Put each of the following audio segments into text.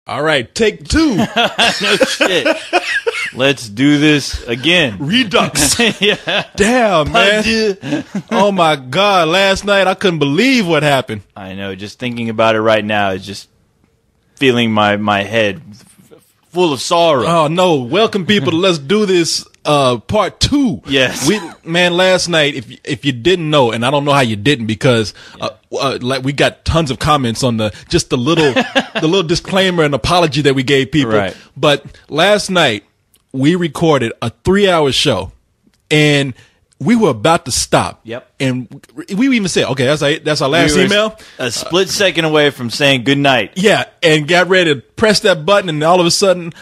All right, take two. No shit. Let's do this again. Redux. Yeah. Damn, man. Oh my God. Last night I couldn't believe what happened. I know. Just thinking about it right now is just feeling my head full of sorrow. Oh no. Welcome people to Let's Do This part 2. Yes. Last night, if you didn't know, and I don't know how you didn't because like we got tons of comments on the little disclaimer and apology that we gave people. Right. But last night we recorded a 3-hour show and we were about to stop. Yep. And we even said, okay, that's our last email. A split second away from saying good night. Yeah. And got ready to press that button and all of a sudden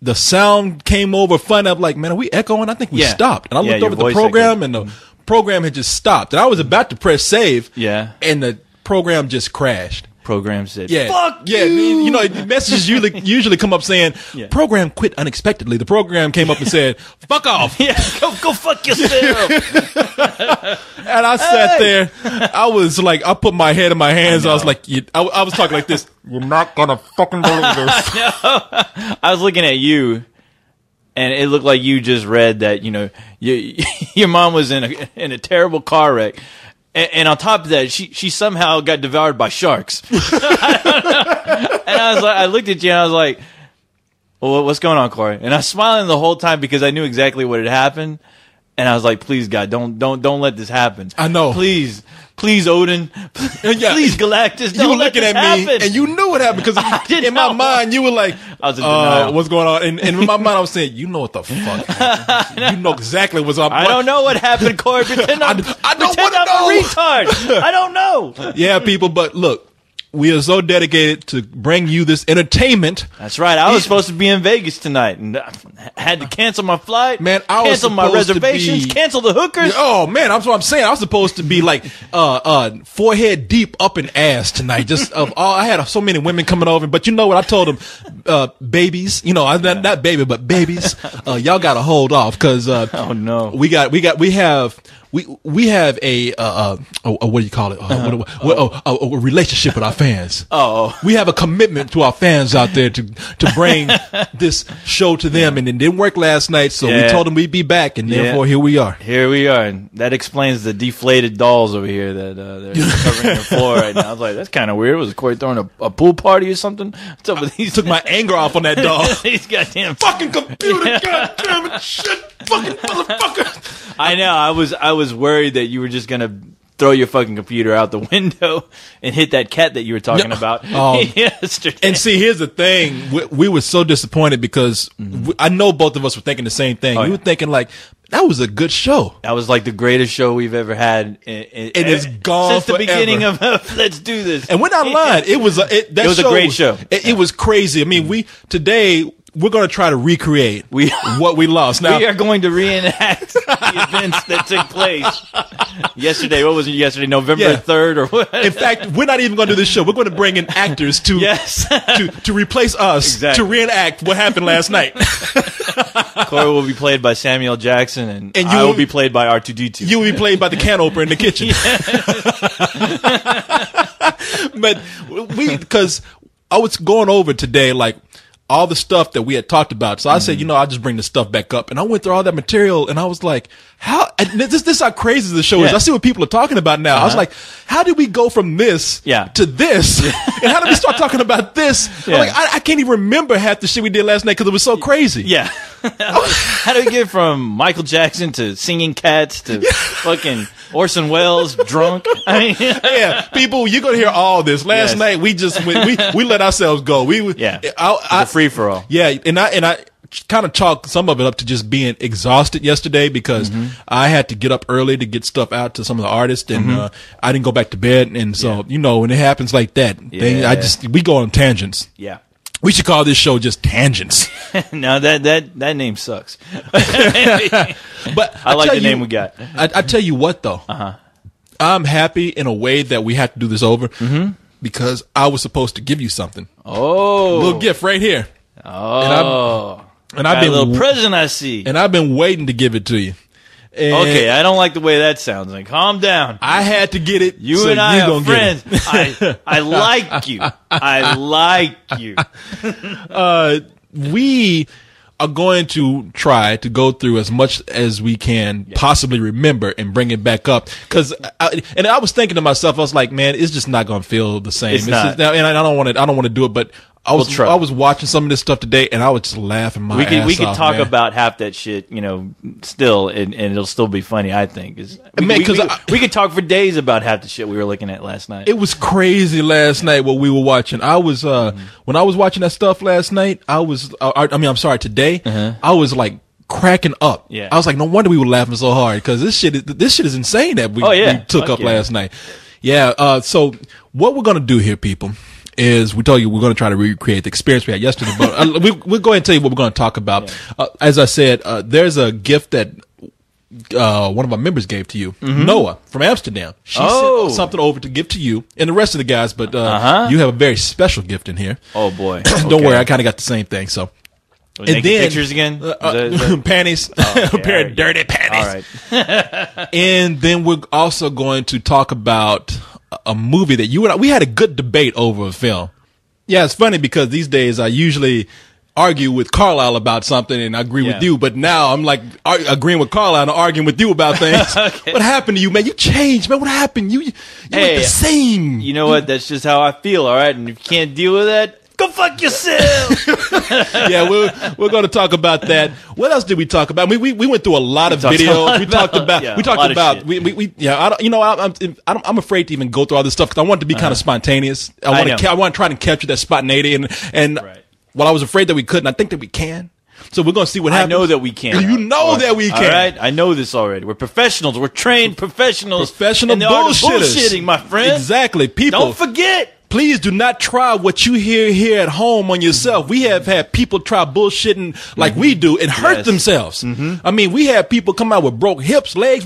the sound came over fun. I'm like, man, are we echoing? I think we stopped. And I looked over at the program and the program had just stopped. And I was about to press save. Yeah. And the program just crashed. Program said, fuck you. You know, messages usually come up saying, program quit unexpectedly. The program came up and said, fuck off. Yeah, go fuck yourself. And I sat there. I was like, I put my head in my hands. I was like, I was talking like this. You're not gonna fucking believe this. I was looking at you, and it looked like you just read that, you know, your mom was in a terrible car wreck. And on top of that, she somehow got devoured by sharks. I don't know. And I was like, I looked at you and I was like, well, what's going on, Corey? And I was smiling the whole time because I knew exactly what had happened. And I was like, please, God, don't let this happen. I know. Please, Odin. Please, Galactus. You were looking at me and you knew what happened because in my mind you were like, I was in denial. What's going on? And in my mind I was saying, you know what the fuck happened. You know exactly what's up. I don't know what happened, Corey. Pretend I'm a retard. I don't know. Yeah, people, but look. We are so dedicated to bring you this entertainment. That's right. I was supposed to be in Vegas tonight and I had to cancel my flight. Man, I was cancel my reservations, cancel the hookers. Oh man, that's what I'm saying. I was supposed to be like forehead deep up in ass tonight. Just I had so many women coming over, but you know what I told them, babies. You know, not baby, but babies. Y'all got to hold off because oh no, we have a what do you call it? A relationship with our fans. Oh, we have a commitment to our fans out there to bring this show to them, and it didn't work last night, so we told them we'd be back, and therefore here we are. Here we are, and that explains the deflated dolls over here that they're covering the floor right now. I was like, that's kind of weird. Was Corey throwing a pool party or something? What's up with these? Took my anger off on that doll. These goddamn fucking computer, goddamn it, shit, fucking motherfucker. I know. I was worried that you were just gonna throw your fucking computer out the window and hit that cat that you were talking about yesterday. And see, here's the thing: we were so disappointed because I know both of us were thinking the same thing. We were thinking like, that was a good show. That was like the greatest show we've ever had. And it's gone since the beginning of Let's Do This. And we're not lying. It was a great show. It was crazy. I mean, today we're going to try to recreate what we lost. Now we are going to reenact the events that took place yesterday. What was it yesterday? November 3rd or what? In fact, we're not even going to do this show. We're going to bring in actors to to replace us to reenact what happened last night. Corey will be played by Samuel Jackson, and I will be played by R2D2. You will be played by the can opener in the kitchen. But because I was going over today, like, all the stuff that we had talked about. So I said, I'll just bring the stuff back up. And I went through all that material and I was like, this is how crazy the show is. I see what people are talking about now. I was like, how did we go from this to this? And how did we start talking about this? Like, I can't even remember half the shit we did last night because it was so crazy. Yeah. How did we get from Michael Jackson to singing cats to fucking Orson Welles drunk? I mean, people, you're going to hear all this. Last night we just we let ourselves go. A free for all. Yeah, and I kind of chalked some of it up to just being exhausted yesterday because I had to get up early to get stuff out to some of the artists, and I didn't go back to bed, and so when it happens like that, we go on tangents. Yeah. We should call this show just Tangents. No, that name sucks. But I like the name we got. I tell you what, though. I'm happy in a way that we have to do this over because I was supposed to give you something. Oh. A little gift right here. Oh. And I've been a little present, I see. And I've been waiting to give it to you. And Okay, I don't like the way that sounds. Like, calm down. I had to get it. You so and I you are gonna get friends. I like you. I like you. We are going to try to go through as much as we can possibly remember and bring it back up. Because, I was thinking to myself, I was like, man, it's just not going to feel the same. It's not. Just, and I don't want to do it, but I was watching some of this stuff today, and I was just laughing my ass off. We could talk man. about half that shit, still, and it'll still be funny. I think. We could talk for days about half the shit we were looking at last night. It was crazy last night what we were watching. I was when I was watching that stuff last night, today, I was like cracking up. Yeah. I was like, no wonder we were laughing so hard because this shit is insane that we took up last night. Yeah. So what we're gonna do here, people, is we told you we're going to try to recreate the experience we had yesterday, but we'll go ahead and tell you what we're going to talk about. Yeah. As I said, there's a gift that one of our members gave to you, Noah from Amsterdam. She sent something over to give to you and the rest of the guys, but you have a very special gift in here. Oh boy! Don't worry, I kind of got the same thing. So. And then pictures again, panties, a pair of dirty panties. All right. And then we're also going to talk about a movie that you and we had a good debate over a film. Yeah, it's funny because these days I usually argue with Carlisle about something and I agree with you, but now I'm like agreeing with Carlisle and arguing with you about things. Okay. What happened to you, man? You changed, man. What happened? You look the same. You know what? That's just how I feel. All right, and if you can't deal with that, go fuck yourself. Yeah, we're going to talk about that. What else did we talk about? We went through a lot of videos. We talked about I'm afraid to even go through all this stuff because I want it to be kind of spontaneous. I want to try to capture that spontaneity and while I was afraid that we couldn't, I think that we can. So we're going to see what happens. I know that we can. You know that we can. All right, I know this already. We're professionals. We're trained professionals. Professional bullshitters, my friend. Exactly. People, don't forget. Please do not try what you hear here at home on yourself. We have had people try bullshitting like we do and hurt themselves. I mean, we have people come out with broke hips, legs.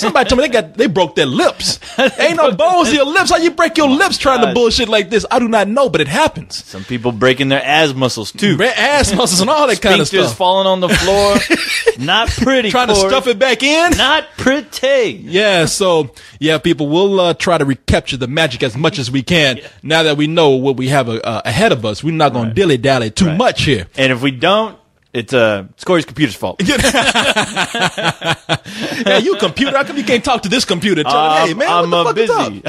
Somebody told me they broke their lips. Ain't no bones in your lips. How you break your lips trying to bullshit like this? I do not know, but it happens. Some people breaking their ass muscles too. Ass muscles and all that kind of stuff. Sphincters falling on the floor. Not pretty. Trying to stuff it back in. Not pretty. Yeah. So people, we'll try to recapture the magic as much as we can. Yeah. Now that we know what we have ahead of us, we're not going to dilly-dally too much here. And if we don't, it's Corey's computer's fault. Yeah, you computer. How come you can't talk to this computer? Tell him, hey, man, I'm busy.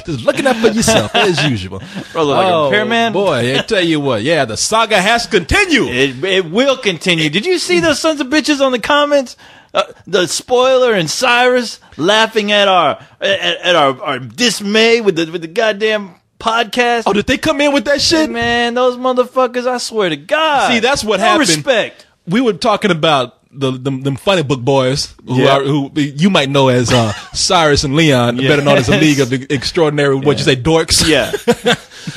Just looking out for yourself, as usual. Bro, like a repairman. Boy, I tell you what. Yeah, the saga has continued. It will continue. Did you see those sons of bitches on the comments? The spoiler and Cyrus laughing at our dismay with the goddamn podcast. Oh, did they come in with that shit? Man, those motherfuckers, I swear to God. See, that's what happened. Respect. We were talking about them funny book boys who you might know as Cyrus and Leon, better known as a League of the Extraordinary, what you say, dorks? Yeah.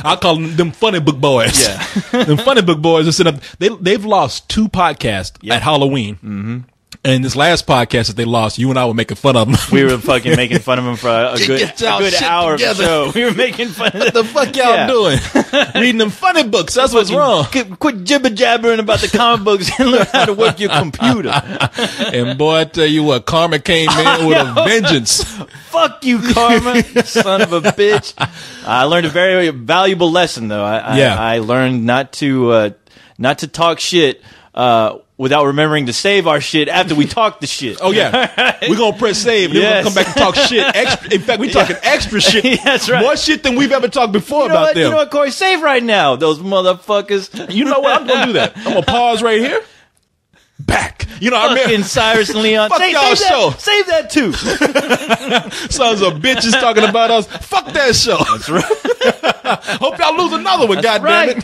I call them funny book boys. Yeah. Them funny book boys are sitting up. They've lost 2 podcasts at Halloween. Mm-hmm. And this last podcast that they lost, you and I were making fun of them. We were fucking making fun of them for a good hour of the show. We were making fun of them. What the fuck y'all doing? Reading them funny books. That's what's wrong. Quit jibber-jabbering about the comic books and learn how to work your computer. And boy, I tell you what, Karma came in with a vengeance. Fuck you, Karma, son of a bitch. I learned a very valuable lesson, though. I learned not to talk shit without remembering to save our shit after we talk the shit. Oh, yeah. Right? We're going to press save, and then we're going to come back and talk shit. In fact, we're talking extra shit. That's right. More shit than we've ever talked before about them. You know what, Corey? Save right now, those motherfuckers. You know what? I'm going to do that. I'm going to pause right here. Back. You know, fucking Cyrus and Leon. Fuck y'all show. Save that too. Sons of bitches talking about us. Fuck that show. That's right. Hope y'all lose another one, goddammit.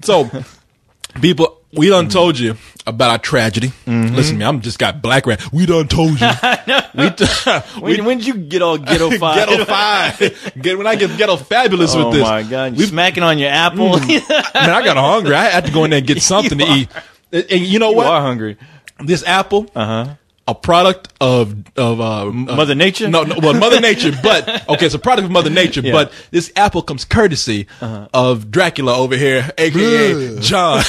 So, people, we done told you about our tragedy. Listen to me, I'm just got black rat. We done told you. When did you get all ghetto five? Ghetto five. When I get ghetto fabulous with this. Oh my God, you smacking on your apple. Man, I got hungry. I had to go in there and get something to eat. And you know what? You are hungry. This apple. a product of Mother Nature? No, well, Mother Nature, but okay, it's a product of Mother Nature, but this apple comes courtesy of Dracula over here, aka John.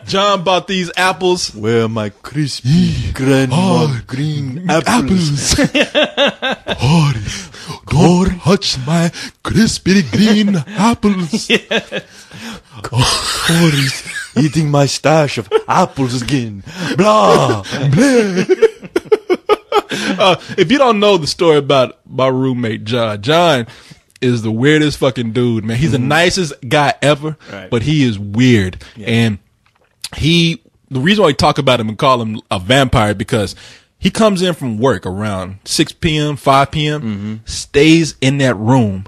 John bought these apples. Where are my crispy green apples? Don't touch my crispy green apples. Corey's eating my stash of apples again. Blah. If you don't know the story about my roommate John is the weirdest fucking dude, man. He's the nicest guy ever, but he is weird. And the reason why we talk about him and call him a vampire because he comes in from work around 6 p.m., 5 p.m., stays in that room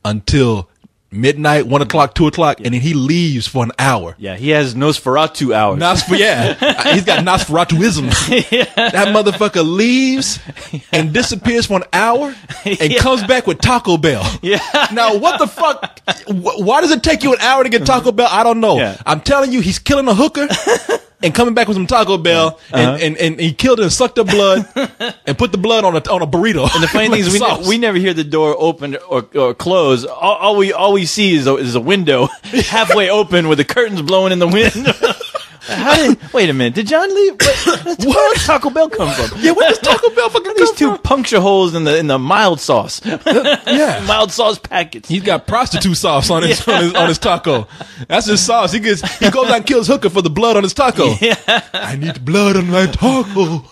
until midnight, 1 o'clock, 2 o'clock, and then he leaves for an hour. Yeah, he has Nosferatu hours. He's got Nosferatuism. That motherfucker leaves and disappears for an hour and comes back with Taco Bell. Yeah. Now, what the fuck? Why does it take you an hour to get Taco Bell? I don't know. Yeah. I'm telling you, he's killing a hooker and coming back with some Taco Bell, and he killed her and sucked her blood and put the blood on a burrito. And the funny thing is, we never hear the door open or close. All we see is a window halfway open with the curtains blowing in the wind. Wait a minute, did John leave? Where did Taco Bell come from? Yeah, where does Taco Bell fucking come These two from? puncture holes in the mild sauce. Yeah. Mild sauce packets. He's got prostitute sauce on his taco. That's his sauce. He goes out and kills hooker for the blood on his taco. Yeah. I need blood on my taco.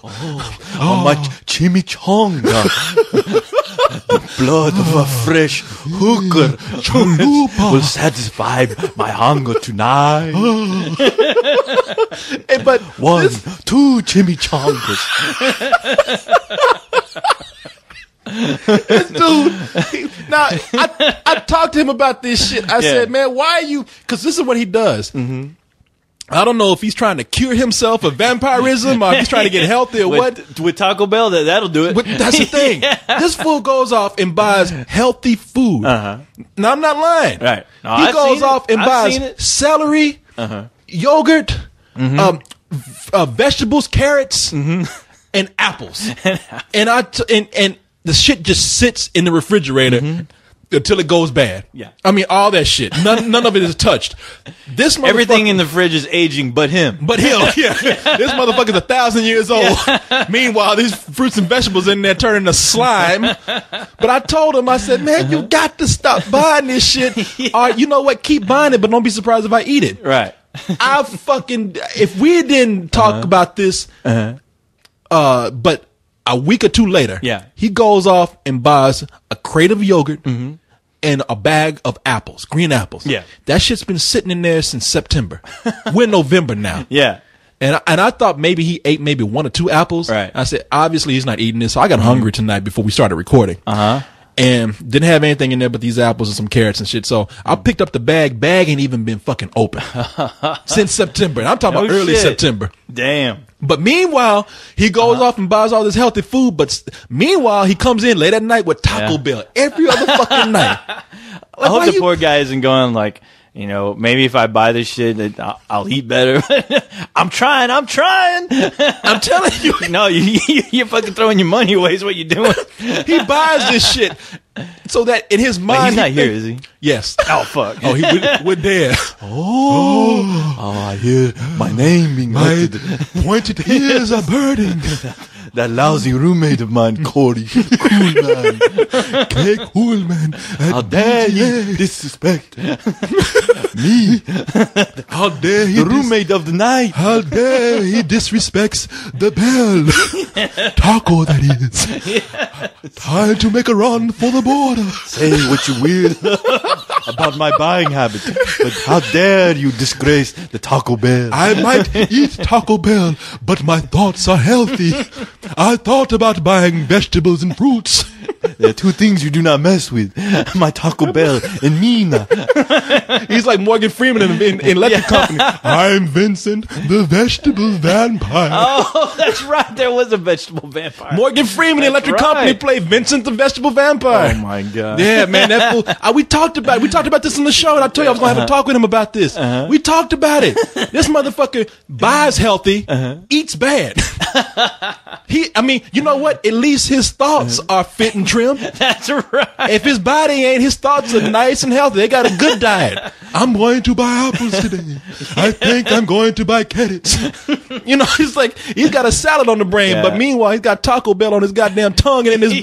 On my chimichanga. The blood of a fresh hooker will satisfy my hunger tonight. Hey, but 1, 2 chimichangas. this dude, I talked to him about this shit. I said, man, why are you? Because this is what he does. I don't know if he's trying to cure himself of vampirism or if he's trying to get healthy or what. With Taco Bell, that'll do it. But that's the thing. This fool goes off and buys healthy food. Now, I'm not lying. Right. No, he goes off and buys celery, yogurt, vegetables, carrots, and apples. And the shit just sits in the refrigerator until it goes bad. Yeah. I mean, all that shit. None of it is touched. This motherfucker, everything in the fridge is aging but him. But him, yeah. This motherfucker's 1,000 years old. Meanwhile, these fruits and vegetables in there turning to slime. But I told him, I said, man, you got to stop buying this shit. Or, you know what? Keep buying it, but don't be surprised if I eat it. Right. If we didn't talk about this, but a week or two later, he goes off and buys a crate of yogurt and a bag of apples, green apples. Yeah. That shit's been sitting in there since September. We're in November now. Yeah. And I thought maybe he ate maybe 1 or 2 apples. Right. I said, obviously he's not eating this. So I got hungry tonight before we started recording. And didn't have anything in there but these apples and some carrots and shit. So I picked up the bag. Bag ain't even been fucking open since September. And I'm talking about early September. Damn. But meanwhile, he goes off and buys all this healthy food. But meanwhile, he comes in late at night with Taco Bell every other fucking night. I hope the poor guy isn't going like, you know, maybe if I buy this shit, I'll eat better. I'm trying. I'm telling you. No, you're fucking throwing your money away is what you're doing. He buys this shit so that in his mind. Wait, he's not here, is he? Yes. Oh, fuck. Oh, we're there. I hear my name being uttered. Pointed ears are burning. That lousy roommate of mine, Corey. Coolman. K. Coolman. How dare he disrespect me? How dare he? The roommate of the night. How dare he disrespects the bell. Taco, that is. Yes. Time to make a run for the border. Say what you will about my buying habit, but how dare you disgrace the Taco Bell? I might eat Taco Bell, but my thoughts are healthy. I thought about buying vegetables and fruits. There are 2 things you do not mess with. My Taco Bell and Mina. He's like Morgan Freeman in Electric Company. I'm Vincent, the vegetable vampire. Oh, that's right. There was a vegetable vampire. Morgan Freeman in Electric Company played Vincent, the vegetable vampire. Oh, my God. Yeah, man. That fool. We talked about this on the show, and I told you I was going to have a talk with him about this. We talked about it. This motherfucker buys healthy, eats bad. I mean, you know what? At least his thoughts are fit and trim. That's right. If his body ain't, his thoughts are nice and healthy. They got a good diet. I'm going to buy apples today. I think I'm going to buy carrots. You know, he's like, he's got a salad on the brain, but meanwhile, he's got Taco Bell on his goddamn tongue and in his